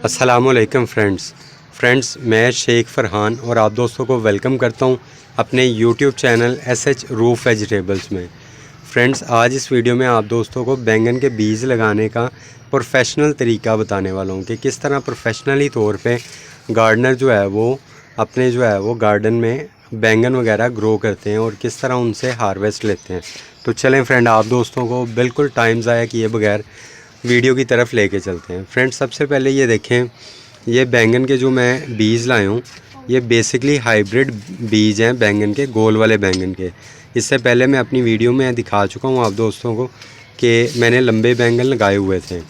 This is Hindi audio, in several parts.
अस्सलामुअलैकुम फ्रेंड्स, मैं शेख फ़रहान और आप दोस्तों को वेलकम करता हूं अपने YouTube channel SH roof vegetables में। फ्रेंड्स, आज इस वीडियो में आप दोस्तों को बैंगन के बीज लगाने का प्रोफेशनल तरीका बताने वाला हूं कि किस तरह प्रोफेशनली तौर पे गार्डनर जो है वो अपने गार्डन में बैंगन वगैरह ग्रो करते हैं और किस तरह उनसे हार्वेस्ट लेते हैं। तो चलें फ्रेंड, आप दोस्तों को बिल्कुल टाइम ज़ाया किए बगैर वीडियो की तरफ लेके चलते हैं। फ्रेंड्स, सबसे पहले ये देखें, ये बैंगन के जो मैं बीज लाए हूँ ये बेसिकली हाइब्रिड बीज हैं बैंगन के, गोल वाले बैंगन के। इससे पहले मैं अपनी वीडियो में दिखा चुका हूँ आप दोस्तों को कि मैंने लंबे बैंगन लगाए हुए थे,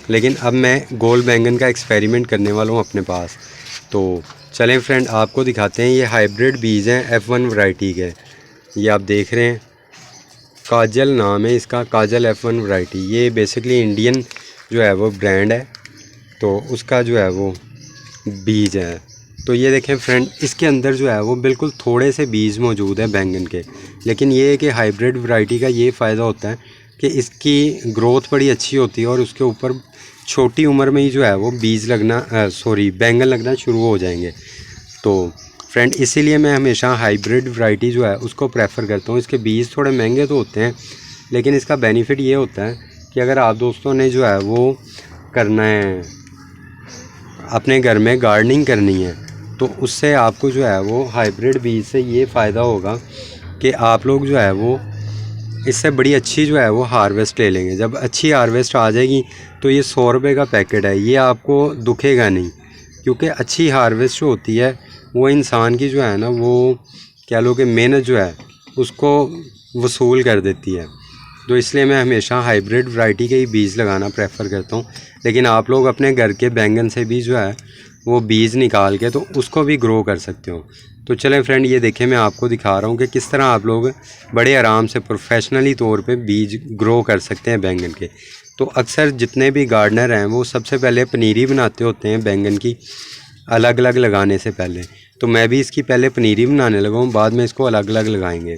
लेकिन अब मैं गोल बैंगन का एक्सपेरिमेंट करने वाला हूँ अपने पास। तो चलें फ्रेंड, आपको दिखाते हैं। ये हाइब्रिड बीज हैं F1 वैरायटी के। ये आप देख रहे हैं, काजल नाम है इसका, काजल F1 वैरायटी। ये बेसिकली इंडियन जो है वो ब्रांड है, तो उसका जो है वो बीज है। तो ये देखें फ्रेंड, इसके अंदर जो है वो बिल्कुल थोड़े से बीज मौजूद हैं बैंगन के, लेकिन ये है कि हाइब्रिड वैरायटी का ये फ़ायदा होता है कि इसकी ग्रोथ बड़ी अच्छी होती है और उसके ऊपर छोटी उम्र में ही जो है वो बीज लगना बैंगन लगना शुरू हो जाएंगे। तो फ्रेंड, इसीलिए मैं हमेशा हाइब्रिड वैरायटी जो है उसको प्रेफर करता हूँ। इसके बीज थोड़े महंगे तो होते हैं, लेकिन इसका बेनिफिट ये होता है कि अगर आप दोस्तों ने जो है वो करना है, अपने घर में गार्डनिंग करनी है, तो उससे आपको जो है वो हाइब्रिड बीज से ये फ़ायदा होगा कि आप लोग जो है वो इससे बड़ी अच्छी जो है वो हार्वेस्ट ले लेंगे। जब अच्छी हार्वेस्ट आ जाएगी तो ये 100 रुपये का पैकेट है, ये आपको दुखेगा नहीं, क्योंकि अच्छी हार्वेस्ट जो होती है वो इंसान की जो है ना, वो कह लो कि मेहनत जो है उसको वसूल कर देती है। तो इसलिए मैं हमेशा हाइब्रिड वैरायटी के ही बीज लगाना प्रेफर करता हूँ। लेकिन आप लोग अपने घर के बैंगन से भी जो है वो बीज निकाल के तो उसको भी ग्रो कर सकते हो। तो चलें फ्रेंड, ये देखें, मैं आपको दिखा रहा हूँ कि किस तरह आप लोग बड़े आराम से प्रोफेशनली तौर पे बीज ग्रो कर सकते हैं बैंगन के। तो अक्सर जितने भी गार्डनर हैं वो सबसे पहले पनीरी बनाते होते हैं बैंगन की, अलग अलग लगाने से पहले। तो मैं भी इसकी पहले पनीरी बनाने लगा हूँ, बाद में इसको अलग अलग लगाएंगे।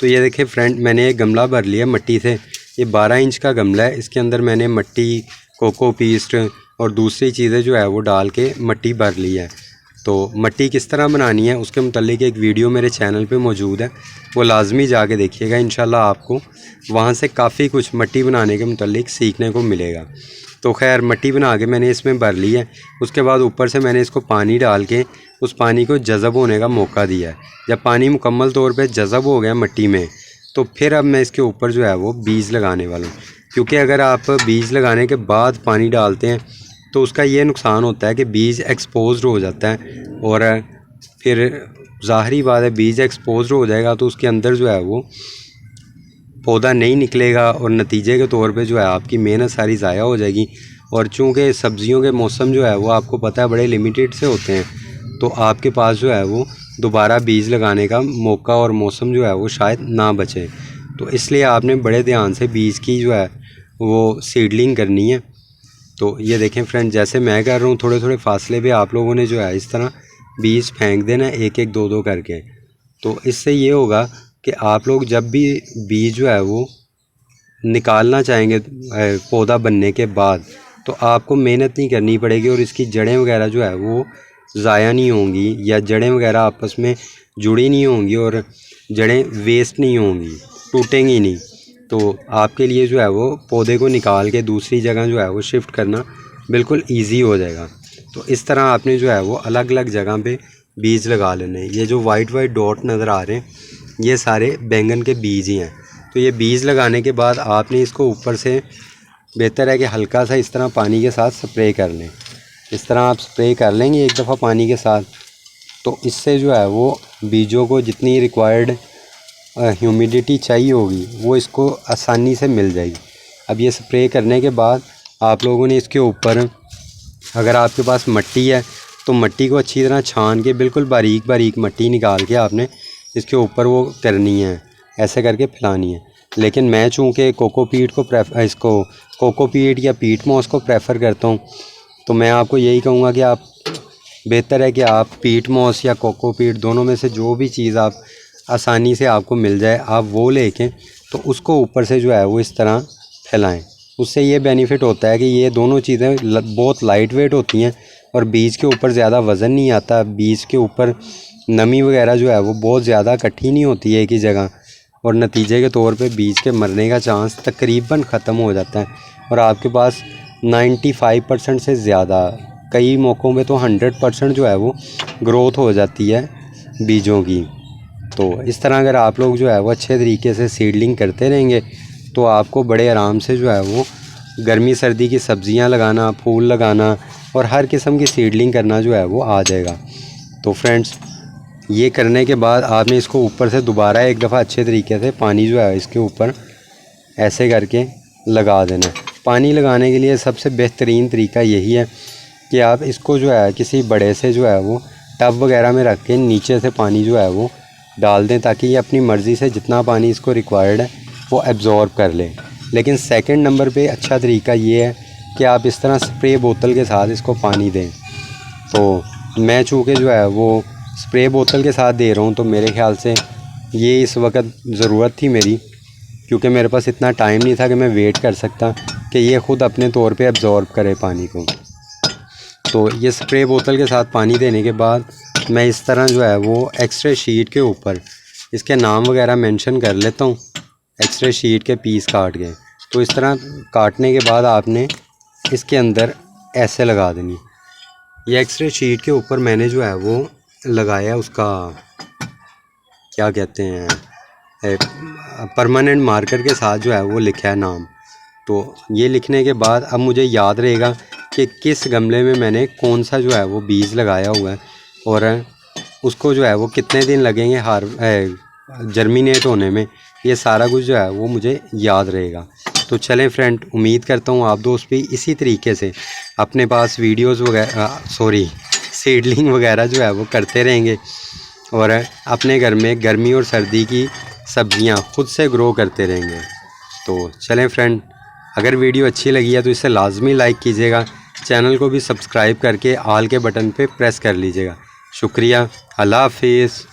तो ये देखिए फ्रेंड, मैंने एक गमला भर लिया मट्टी से। ये 12 इंच का गमला है, इसके अंदर मैंने मट्टी, कोकोपीस्ट और दूसरी चीज़ें जो है वो डाल के मट्टी भर ली है। तो मट्टी किस तरह बनानी है उसके मुतालिक एक वीडियो मेरे चैनल पे मौजूद है, वो लाजमी जाके देखिएगा। इंशाल्लाह आपको वहाँ से काफ़ी कुछ मट्टी बनाने के मुतालिक सीखने को मिलेगा। तो खैर, मट्टी बना के मैंने इसमें भर ली है। उसके बाद ऊपर से मैंने इसको पानी डाल के उस पानी को जज़ब होने का मौका दिया है। जब पानी मुकम्मल तौर पे जज़ब हो गया मट्टी में, तो फिर अब मैं इसके ऊपर जो है वो बीज लगाने वाला हूँ। क्योंकि अगर आप बीज लगाने के बाद पानी डालते हैं तो उसका ये नुकसान होता है कि बीज एक्सपोज्ड हो जाता है, और फिर ज़ाहरी बात है, बीज एक्सपोज्ड हो जाएगा तो उसके अंदर जो है वो पौधा नहीं निकलेगा और नतीजे के तौर पे जो है आपकी मेहनत सारी ज़ाया हो जाएगी। और चूँकि सब्ज़ियों के मौसम जो है वो आपको पता है बड़े लिमिटेड से होते हैं, तो आपके पास जो है वो दोबारा बीज लगाने का मौका और मौसम जो है वो शायद ना बचे। तो इसलिए आपने बड़े ध्यान से बीज की जो है वो सीडलिंग करनी है। तो ये देखें फ्रेंड, जैसे मैं कर रहा हूँ, थोड़े थोड़े फासले पे आप लोगों ने जो है इस तरह बीज फेंक देना, एक एक दो दो करके। तो इससे ये होगा कि आप लोग जब भी बीज जो है वो निकालना चाहेंगे पौधा बनने के बाद, तो आपको मेहनत नहीं करनी पड़ेगी और इसकी जड़ें वगैरह जो है वो ज़ाया नहीं होंगी, या जड़ें वगैरह आपस में जुड़ी नहीं होंगी और जड़ें वेस्ट नहीं होंगी, टूटेंगी नहीं। तो आपके लिए जो है वो पौधे को निकाल के दूसरी जगह जो है वो शिफ्ट करना बिल्कुल ईजी हो जाएगा। तो इस तरह आपने जो है वो अलग अलग जगह पे बीज लगा लेने हैं। ये जो वाइट वाइट डॉट नज़र आ रहे हैं ये सारे बैंगन के बीज ही हैं। तो ये बीज लगाने के बाद आपने इसको ऊपर से बेहतर है कि हल्का सा इस तरह पानी के साथ स्प्रे कर लें। इस तरह आप स्प्रे कर लेंगे एक दफ़ा पानी के साथ, तो इससे जो है वो बीजों को जितनी रिक्वायर्ड ह्यूमिडिटी चाहिए होगी वो इसको आसानी से मिल जाएगी। अब ये स्प्रे करने के बाद आप लोगों ने इसके ऊपर, अगर आपके पास मट्टी है तो मट्टी को अच्छी तरह छान के बिल्कुल बारीक बारीक मट्टी निकाल के आपने इसके ऊपर वो करनी है, ऐसे करके फैलानी है। लेकिन मैं चूँकि कोकोपीट या पीट मॉस को प्रेफर करता हूँ, तो मैं आपको यही कहूँगा कि आप बेहतर है कि आप पीट मॉस या कोकोपीट दोनों में से जो भी चीज़ आप आसानी से आपको मिल जाए, आप वो लेके तो उसको ऊपर से जो है वो इस तरह फैलाएं। उससे ये बेनिफिट होता है कि ये दोनों चीज़ें बहुत लाइट वेट होती हैं और बीज के ऊपर ज़्यादा वज़न नहीं आता। बीज के ऊपर नमी वगैरह जो है वो बहुत ज़्यादा इकट्ठी नहीं होती है एक ही जगह, और नतीजे के तौर पे बीज के मरने का चांस तकरीबन ख़त्म हो जाता है। और आपके पास 95% से ज़्यादा, कई मौक़ों पे तो 100% जो है वो ग्रोथ हो जाती है बीजों की। तो इस तरह अगर आप लोग जो है वो अच्छे तरीके से सीडलिंग करते रहेंगे तो आपको बड़े आराम से जो है वो गर्मी सर्दी की सब्ज़ियां लगाना, फूल लगाना और हर किस्म की सीडलिंग करना जो है वो आ जाएगा। तो फ्रेंड्स, ये करने के बाद आपने इसको ऊपर से दोबारा एक दफ़ा अच्छे तरीके से पानी जो है इसके ऊपर ऐसे करके लगा देना। पानी लगाने के लिए सबसे बेहतरीन तरीका यही है कि आप इसको जो है किसी बड़े से जो है वो टब वगैरह में रख के नीचे से पानी जो है वो डाल दें, ताकि ये अपनी मर्ज़ी से जितना पानी इसको रिक्वायर्ड है वो एब्ज़ॉर्ब कर लें। लेकिन सेकंड नंबर पे अच्छा तरीका ये है कि आप इस तरह स्प्रे बोतल के साथ इसको पानी दें। तो मैं चूँकि जो है वो स्प्रे बोतल के साथ दे रहा हूँ, तो मेरे ख़्याल से ये इस वक्त ज़रूरत थी मेरी, क्योंकि मेरे पास इतना टाइम नहीं था कि मैं वेट कर सकता कि ये ख़ुद अपने तौर पे एब्ज़ॉर्ब करे पानी को। तो ये स्प्रे बोतल के साथ पानी देने के बाद मैं इस तरह जो है वो एक्सरे शीट के ऊपर इसके नाम वगैरह मेंशन कर लेता हूँ, एक्सरे शीट के पीस काट के। तो इस तरह काटने के बाद आपने इसके अंदर ऐसे लगा देनी। ये एक्सरे शीट के ऊपर मैंने जो है वो लगाया, उसका क्या कहते हैं, परमानेंट मार्कर के साथ जो है वो लिखा है नाम। तो ये लिखने के बाद अब मुझे याद रहेगा कि किस गमले में मैंने कौन सा जो है वो बीज लगाया हुआ है और उसको जो है वो कितने दिन लगेंगे जर्मिनेट होने में। ये सारा कुछ जो है वो मुझे याद रहेगा। तो चलें फ्रेंड, उम्मीद करता हूँ आप दोस्त भी इसी तरीके से अपने पास वीडियोज़ वगैरह सीडलिंग वगैरह जो है वो करते रहेंगे और अपने घर में गर्मी और सर्दी की सब्जियां खुद से ग्रो करते रहेंगे। तो चलें फ्रेंड, अगर वीडियो अच्छी लगी है तो इसे लाजमी लाइक कीजिएगा, चैनल को भी सब्सक्राइब करके आल के बटन पे प्रेस कर लीजिएगा। शुक्रिया, अल्लाह हाफिज़।